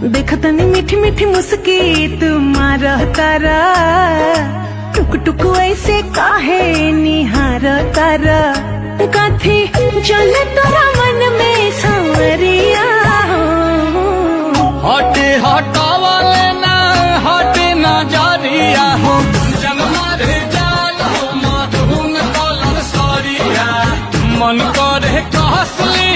देखतनी मीठी मीठी मुस्की तुम्हारा तारा, टुक टुक ऐसे काहे निहार तारा, कथी चले तोरा मन में सांवरिया। हटे हटावाले ना हटे ना जारिया हो, जन मारे जाल हो माधुन कलर सरिया, मन करे कहसली